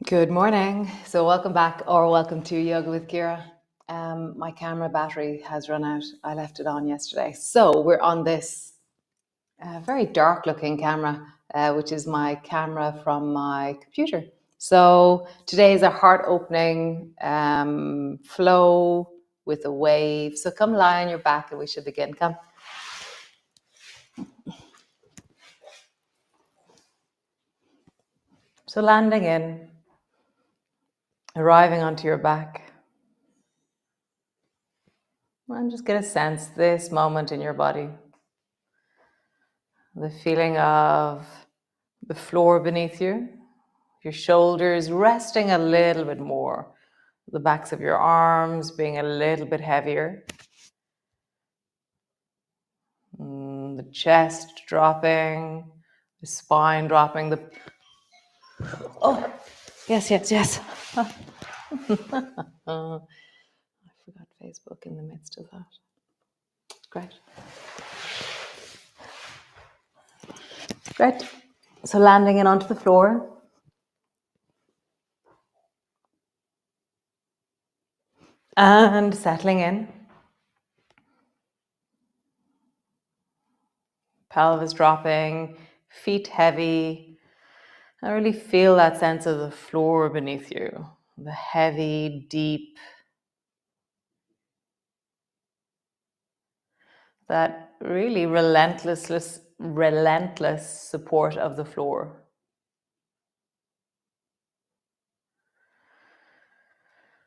Good morning. So welcome back or welcome to Yoga with Ciara. My camera battery has run out. I left it on yesterday. So we're on this very dark looking camera, which is my camera from my computer. So today is a heart opening flow with a wave. So come lie on your back and we should begin. Come. So landing in, arriving onto your back. And just get a sense this moment in your body. The feeling of the floor beneath you, your shoulders resting a little bit more, the backs of your arms being a little bit heavier, the chest dropping, the spine dropping, yes. I forgot Facebook in the midst of that. Great. So landing in onto the floor. And settling in. Pelvis dropping, feet heavy. I really feel that sense of the floor beneath you, the heavy, deep, that really relentless support of the floor.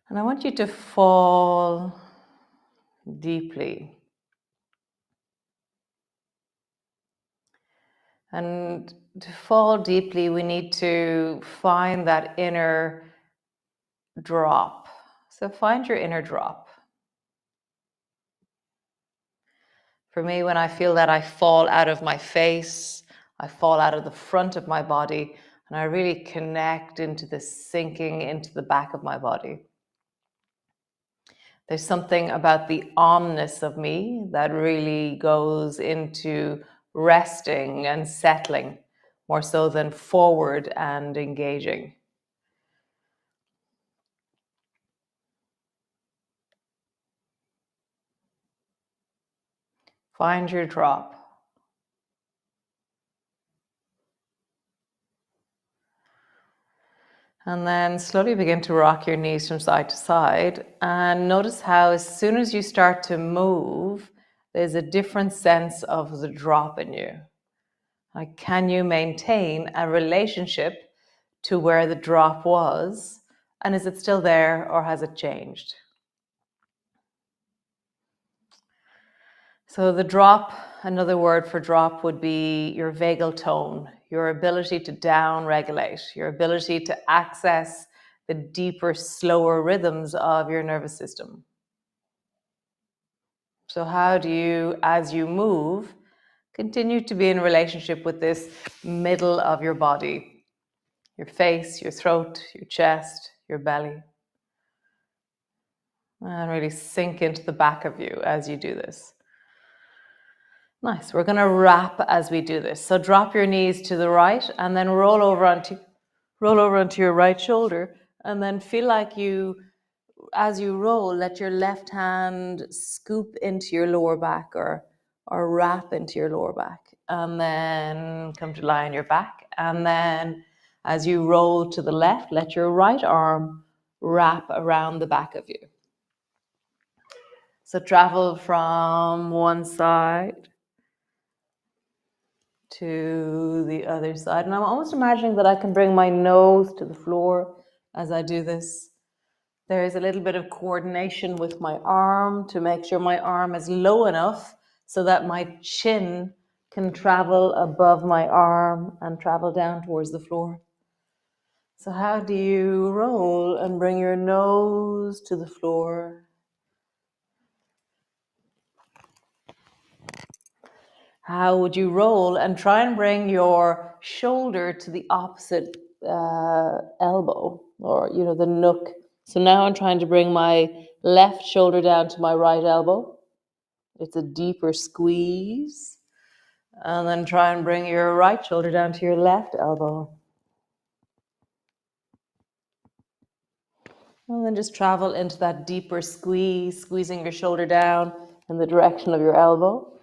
And I want you to fall deeply. And to fall deeply, we need to find that inner drop. So find your inner drop. For me, when I feel that I fall out of my face, I fall out of the front of my body, and I really connect into this sinking into the back of my body. There's something about the omness of me that really goes into resting and settling, more so than forward and engaging. Find your drop. And then slowly begin to rock your knees from side to side. And notice how as soon as you start to move, there's a different sense of the drop in you. Like, can you maintain a relationship to where the drop was? And is it still there or has it changed? So the drop, another word for drop would be your vagal tone, your ability to down regulate, your ability to access the deeper, slower rhythms of your nervous system. So how do you, as you move, continue to be in relationship with this middle of your body, your face, your throat, your chest, your belly? And really sink into the back of you as you do this. Nice. We're going to wrap as we do this. So drop your knees to the right and then roll over onto your right shoulder, and then feel like you, as you roll, let your left hand scoop into your lower back or wrap into your lower back, and then come to lie on your back. And then as you roll to the left, let your right arm wrap around the back of you. So travel from one side to the other side. And I'm almost imagining that I can bring my nose to the floor as I do this. There is a little bit of coordination with my arm to make sure my arm is low enough so that my chin can travel above my arm and travel down towards the floor. So how do you roll and bring your nose to the floor? How would you roll and try and bring your shoulder to the opposite elbow, or the nook? So now I'm trying to bring my left shoulder down to my right elbow. It's a deeper squeeze. And then try and bring your right shoulder down to your left elbow. And then just travel into that deeper squeeze, squeezing your shoulder down in the direction of your elbow.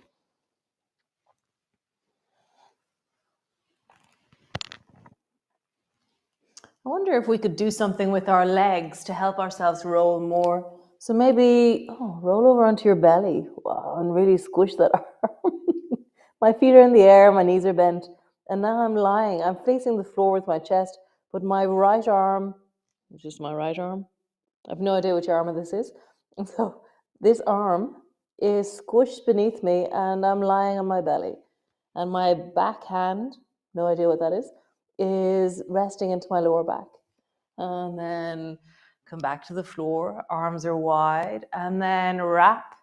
I wonder if we could do something with our legs to help ourselves roll more. So maybe, roll over onto your belly. Wow, and really squish that arm. My feet are in the air, my knees are bent, and now I'm lying. I'm facing the floor with my chest, but my right arm, which is my right arm, I have no idea which arm this is. And so this arm is squished beneath me, and I'm lying on my belly. And my back hand, no idea what that is resting into my lower back. And then come back to the floor, arms are wide, and then wrap,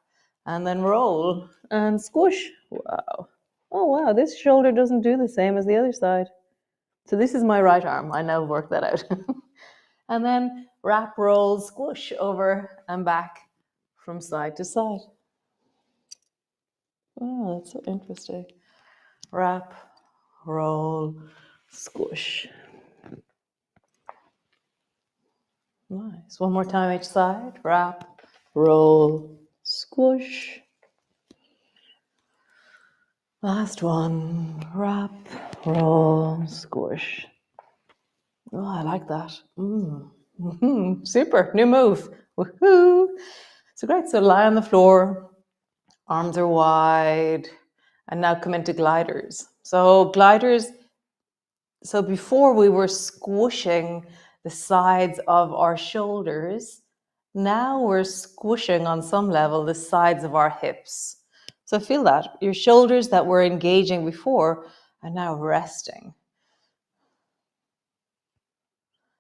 and then roll, and squish. Wow. Oh, wow, this shoulder doesn't do the same as the other side. So this is my right arm. I now work that out. And then wrap, roll, squish over and back from side to side. Oh, that's so interesting. Wrap, roll, squish. Nice. One more time each side. Wrap, roll, squish. Last one. Wrap, roll, squish. Oh, I like that. Super. New move. Woohoo. So great. So lie on the floor. Arms are wide. And now come into gliders. So gliders, so before we were squishing the sides of our shoulders, now we're squishing on some level the sides of our hips. So feel that. Your shoulders that were engaging before are now resting.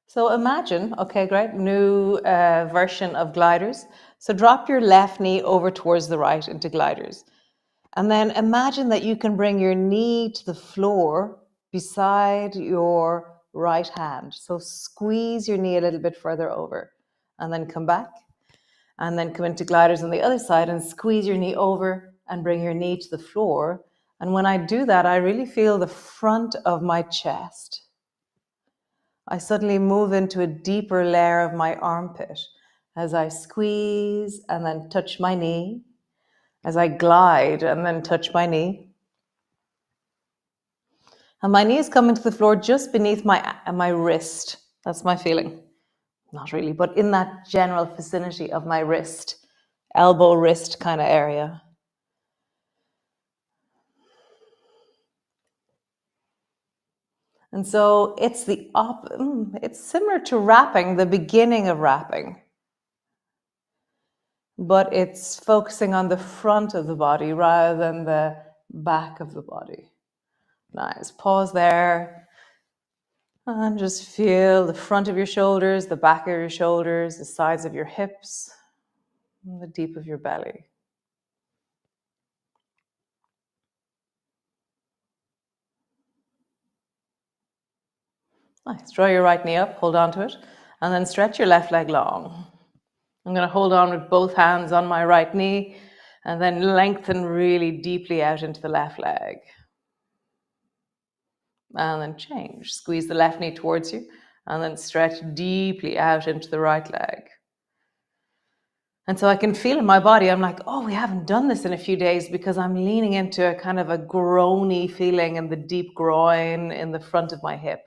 So imagine, okay, great, new version of gliders. So drop your left knee over towards the right into gliders. And then imagine that you can bring your knee to the floor beside your right hand. So squeeze your knee a little bit further over and then come back. And then come into gliders on the other side and squeeze your knee over and bring your knee to the floor. And when I do that, I really feel the front of my chest. I suddenly move into a deeper layer of my armpit as I squeeze and then touch my knee, as I glide and then touch my knee. And my knees come into the floor just beneath my wrist. That's my feeling. Not really, but in that general vicinity of my wrist, elbow, wrist kind of area. And so it's it's similar to wrapping, the beginning of wrapping, but it's focusing on the front of the body rather than the back of the body. Nice. Pause there. And just feel the front of your shoulders, the back of your shoulders, the sides of your hips, and the deep of your belly. Nice. Draw your right knee up, hold on to it, and then stretch your left leg long. I'm going to hold on with both hands on my right knee and then lengthen really deeply out into the left leg. And then change. Squeeze the left knee towards you and then stretch deeply out into the right leg. And so I can feel in my body, I'm like, oh, we haven't done this in a few days because I'm leaning into a kind of a groany feeling in the deep groin in the front of my hip.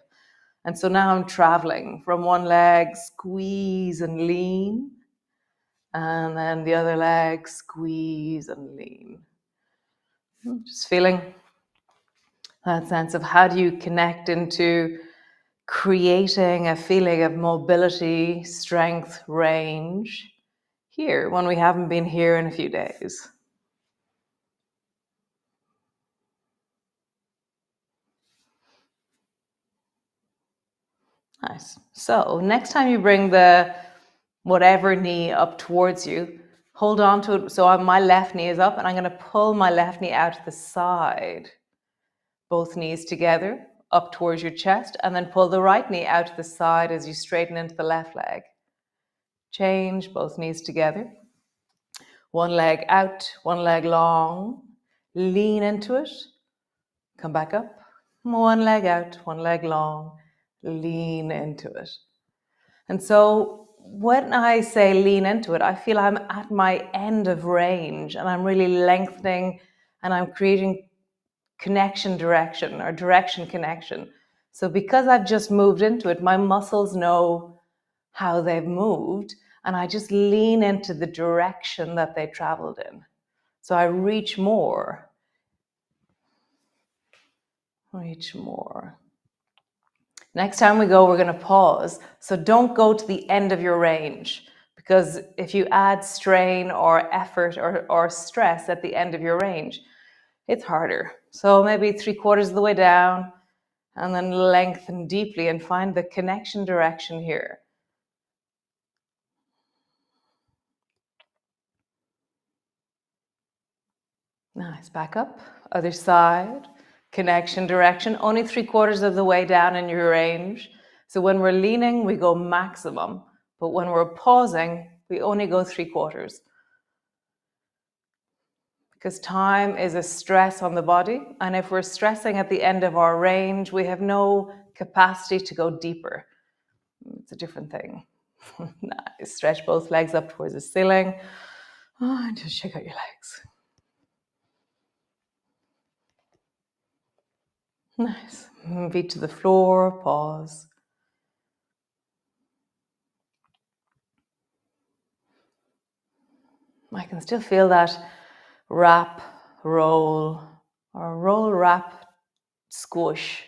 And so now I'm traveling from one leg, squeeze and lean, and then the other leg, squeeze and lean. Just feeling that sense of how do you connect into creating a feeling of mobility, strength, range here when we haven't been here in a few days. Nice. So next time you bring the whatever knee up towards you, hold on to it. So my left knee is up and I'm going to pull my left knee out to the side. Both knees together up towards your chest and then pull the right knee out to the side as you straighten into the left leg. Change, both knees together. One leg out, one leg long. Lean into it. Come back up. One leg out, one leg long. Lean into it. And so when I say lean into it, I feel I'm at my end of range and I'm really lengthening and I'm creating connection direction or direction connection. So because I've just moved into it, my muscles know how they've moved and I just lean into the direction that they traveled in. So I reach more. Reach more. Next time we go, we're going to pause. So don't go to the end of your range, because if you add strain or effort or stress at the end of your range, it's harder. So maybe 3/4 of the way down and then lengthen deeply and find the connection direction here. Nice. Back up. Other side. Connection direction. Only 3/4 of the way down in your range. So when we're leaning, we go maximum. But when we're pausing, we only go 3/4. Because time is a stress on the body. And if we're stressing at the end of our range, we have no capacity to go deeper. It's a different thing. Nice. Stretch both legs up towards the ceiling. And just shake out your legs. Nice. Feet to the floor, pause. I can still feel that wrap, roll, or roll, wrap, squish.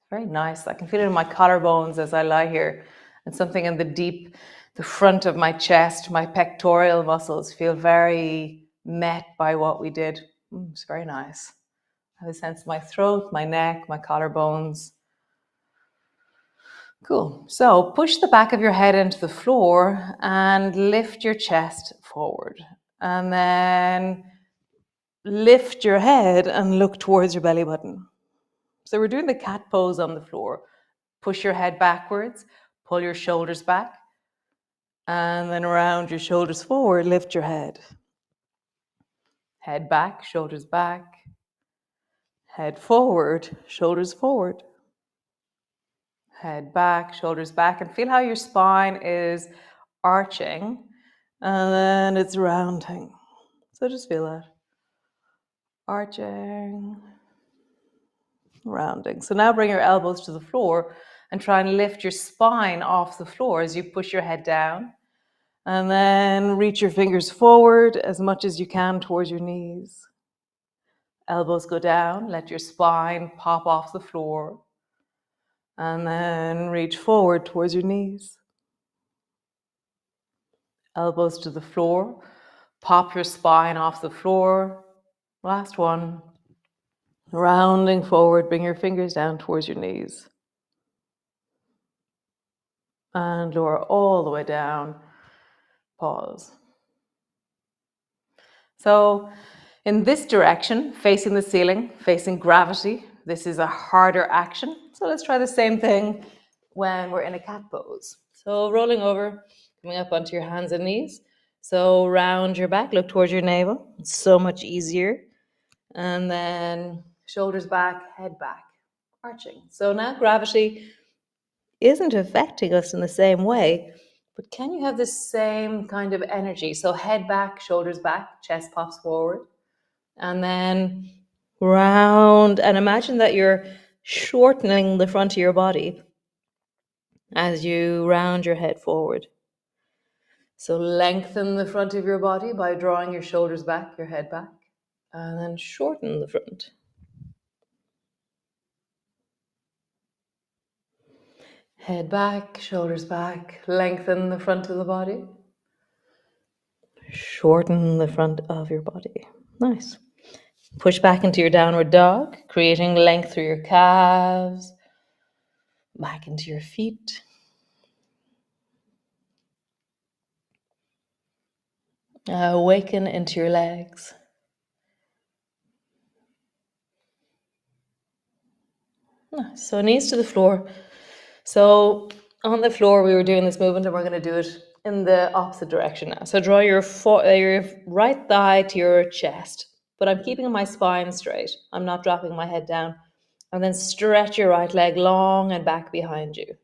Very nice. I can feel it in my collarbones as I lie here. And something in the front of my chest, my pectoral muscles feel very met by what we did. It's very nice. I have a sense of my throat, my neck, my collarbones. Cool. So push the back of your head into the floor and lift your chest forward. And then lift your head and look towards your belly button. So we're doing the cat pose on the floor. Push your head backwards, pull your shoulders back, and then round your shoulders forward, lift your head. Head back, shoulders back. Head forward, shoulders forward. Head back, shoulders back, and feel how your spine is arching and then it's rounding. So just feel that. Arching, rounding. So now bring your elbows to the floor and try and lift your spine off the floor as you push your head down. And then reach your fingers forward as much as you can towards your knees. Elbows go down, let your spine pop off the floor. And then reach forward towards your knees. Elbows to the floor, pop your spine off the floor. Last one. Rounding forward, bring your fingers down towards your knees. And lower all the way down. Pause. So in this direction, facing the ceiling, facing gravity, this is a harder action. So let's try the same thing when we're in a cat pose. So rolling over, coming up onto your hands and knees. So round your back, look towards your navel. It's so much easier. And then shoulders back, head back, arching. So now gravity isn't affecting us in the same way, but can you have the same kind of energy? So head back, shoulders back, chest pops forward, and then round. And imagine that you're shortening the front of your body as you round your head forward. So lengthen the front of your body by drawing your shoulders back, your head back, and then shorten the front. Head back, shoulders back, lengthen the front of the body. Shorten the front of your body. Nice. Push back into your downward dog, creating length through your calves, back into your feet. Awaken into your legs. Nice. So knees to the floor. So on the floor, we were doing this movement and we're going to do it in the opposite direction now. So draw your right thigh to your chest, but I'm keeping my spine straight. I'm not dropping my head down. And then stretch your right leg long and back behind you.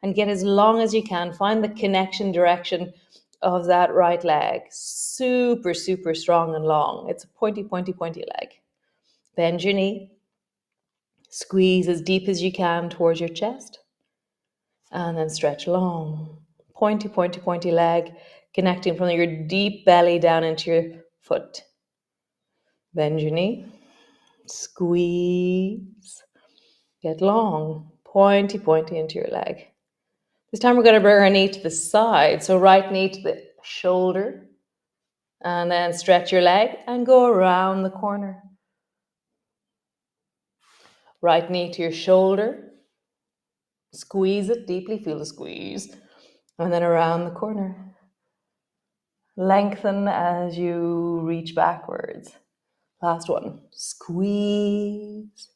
and get as long as you can. Find the connection direction of that right leg. Super, super strong and long. It's a pointy, pointy, pointy leg. Bend your knee. Squeeze as deep as you can towards your chest. And then stretch long. Pointy, pointy, pointy leg, connecting from your deep belly down into your foot. Bend your knee. Squeeze. Get long. Pointy, pointy into your leg. This time we're going to bring our knee to the side. So right knee to the shoulder. And then stretch your leg and go around the corner. Right knee to your shoulder. Squeeze it deeply. Feel the squeeze. And then around the corner. Lengthen as you reach backwards. Last one. Squeeze.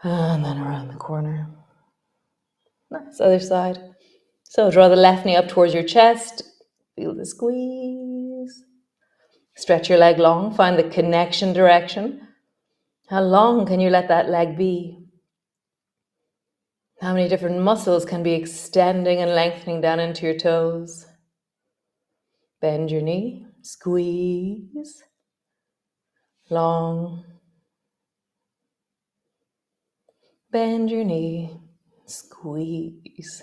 And then around the corner. Nice. Other side. So draw the left knee up towards your chest. Feel the squeeze. Stretch your leg long. Find the connection direction. How long can you let that leg be? How many different muscles can be extending and lengthening down into your toes? Bend your knee. Squeeze. Long. Bend your knee. Squeeze.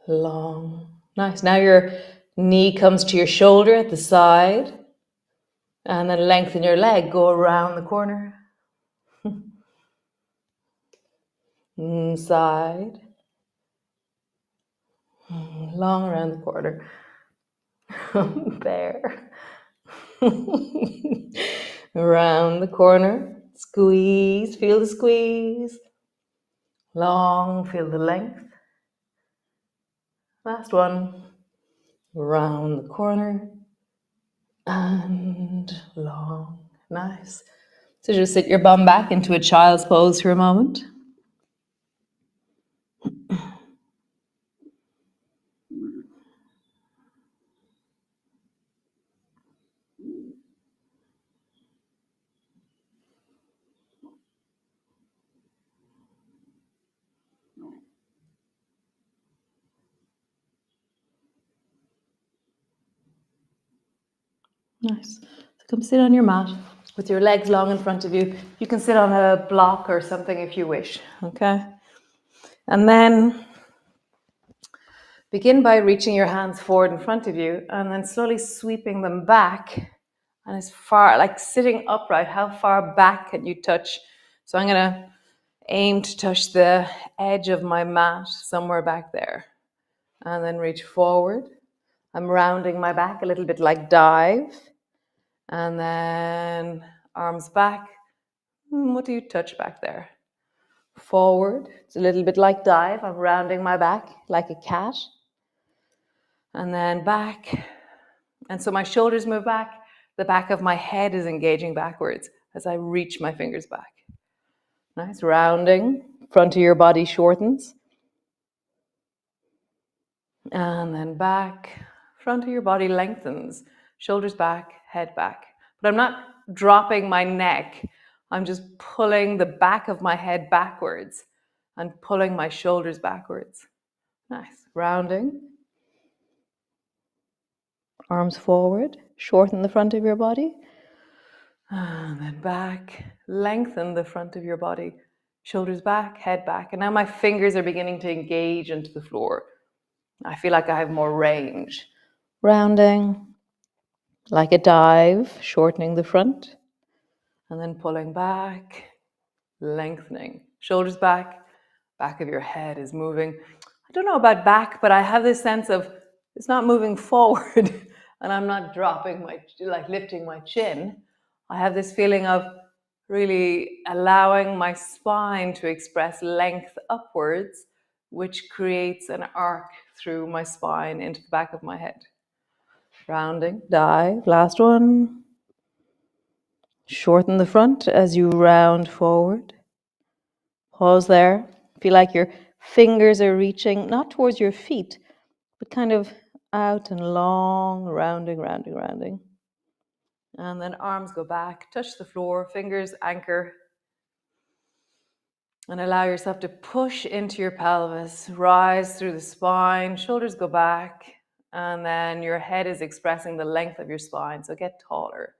Long. Nice. Now your knee comes to your shoulder at the side. And then lengthen your leg. Go around the corner. Side. Long around the corner. There. Around the corner. Squeeze. Feel the squeeze. Long. Feel the length. Last one. Round the corner. And long. Nice. So just sit your bum back into a child's pose for a moment. Nice. So come sit on your mat with your legs long in front of you. You can sit on a block or something if you wish, okay? And then begin by reaching your hands forward in front of you and then slowly sweeping them back. And as far, like sitting upright, how far back can you touch? So I'm going to aim to touch the edge of my mat somewhere back there. And then reach forward. I'm rounding my back a little bit like dive. And then arms back. What do you touch back there? Forward. It's a little bit like dive. I'm rounding my back like a cat. And then back. And so my shoulders move back. The back of my head is engaging backwards as I reach my fingers back. Nice. Rounding. Front of your body shortens. And then back. Front of your body lengthens. Shoulders back, head back. But I'm not dropping my neck. I'm just pulling the back of my head backwards and pulling my shoulders backwards. Nice. Rounding. Arms forward. Shorten the front of your body. And then back. Lengthen the front of your body. Shoulders back, head back. And now my fingers are beginning to engage into the floor. I feel like I have more range. Rounding. Like a dive. Shortening the front. And then pulling back. Lengthening. Shoulders back. Back of your head is moving. I don't know about back, but I have this sense of it's not moving forward and I'm not dropping like lifting my chin. I have this feeling of really allowing my spine to express length upwards, which creates an arc through my spine into the back of my head. Rounding, dive, last one. Shorten the front as you round forward. Pause there. Feel like your fingers are reaching, not towards your feet, but kind of out and long, rounding, rounding, rounding. And then arms go back, touch the floor, fingers anchor. And allow yourself to push into your pelvis, rise through the spine, shoulders go back, and then your head is expressing the length of your spine, so get taller.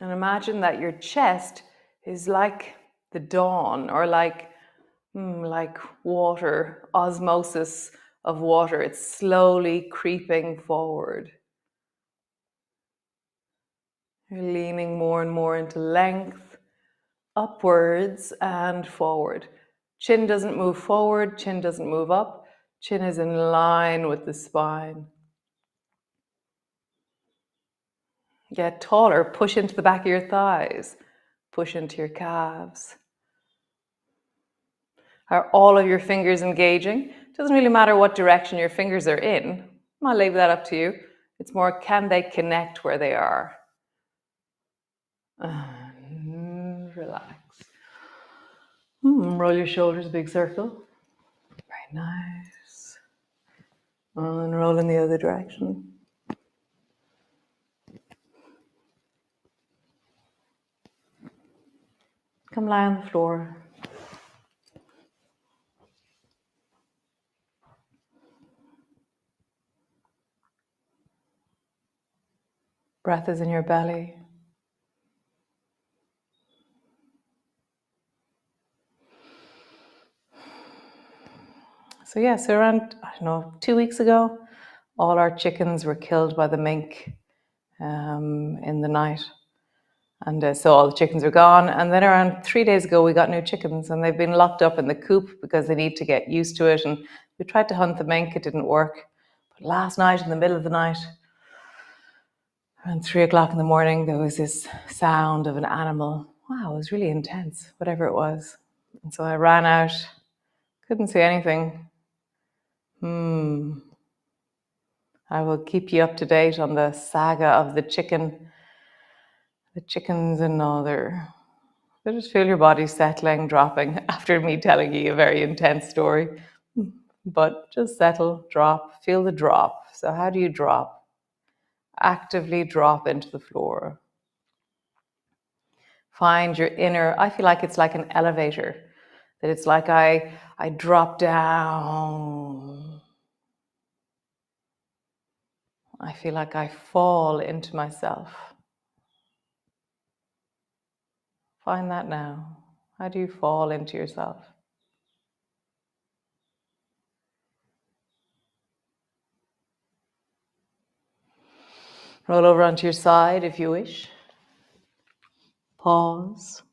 And imagine that your chest is like the dawn, or like water, osmosis of water. It's slowly creeping forward. You're leaning more and more into length, upwards and forward. Chin doesn't move forward, chin doesn't move up. Chin is in line with the spine. Get taller, push into the back of your thighs, push into your calves. Are all of your fingers engaging? It doesn't really matter what direction your fingers are in. I'll leave that up to you. It's more, can they connect where they are? Relax. Roll your shoulders, big circle. Very nice. And roll in the other direction. Come lie on the floor. Breath is in your belly. So around, 2 weeks ago, all our chickens were killed by the mink in the night. And so all the chickens are gone. And then around 3 days ago, we got new chickens, and they've been locked up in the coop because they need to get used to it. And we tried to hunt the mink, it didn't work. But last night, in the middle of the night, around 3 o'clock in the morning, there was this sound of an animal. Wow, it was really intense, whatever it was. And so I ran out, couldn't see anything. I will keep you up to date on the saga of the chickens and other. So just feel your body settling, dropping after me telling you a very intense story. But just settle, drop, feel the drop. So how do you drop? Actively drop into the floor. Find your inner, I feel like it's like an elevator, that it's like I drop down. I feel like I fall into myself. Find that now. How do you fall into yourself? Roll over onto your side if you wish. Pause.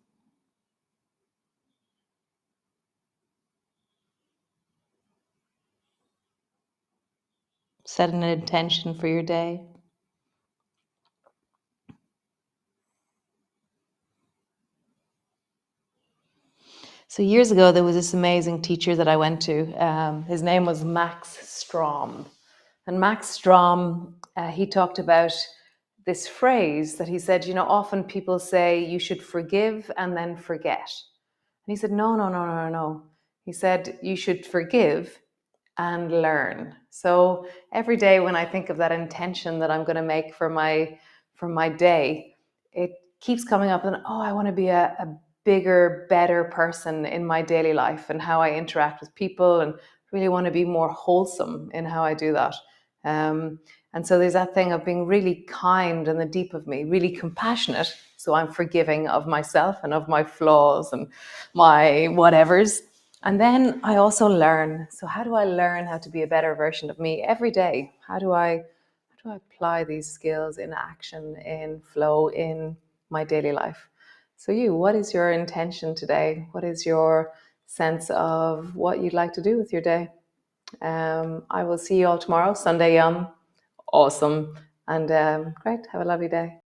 Set an intention for your day. So years ago, there was this amazing teacher that I went to. His name was Max Strom. And Max Strom, he talked about this phrase that he said, often people say you should forgive and then forget. And he said, no. He said, you should forgive and learn. So every day when I think of that intention that I'm going to make for my day, it keeps coming up, and I want to be a bigger, better person in my daily life and how I interact with people, and really want to be more wholesome in how I do that. And so there's that thing of being really kind in the deep of me, really compassionate. So I'm forgiving of myself and of my flaws and my whatevers. And then I also learn. So how do I learn how to be a better version of me every day? How do I apply these skills in action, in flow, in my daily life? So what is your intention today? What is your sense of what you'd like to do with your day? I will see you all tomorrow, Sunday Yum. Awesome. And great. Have a lovely day.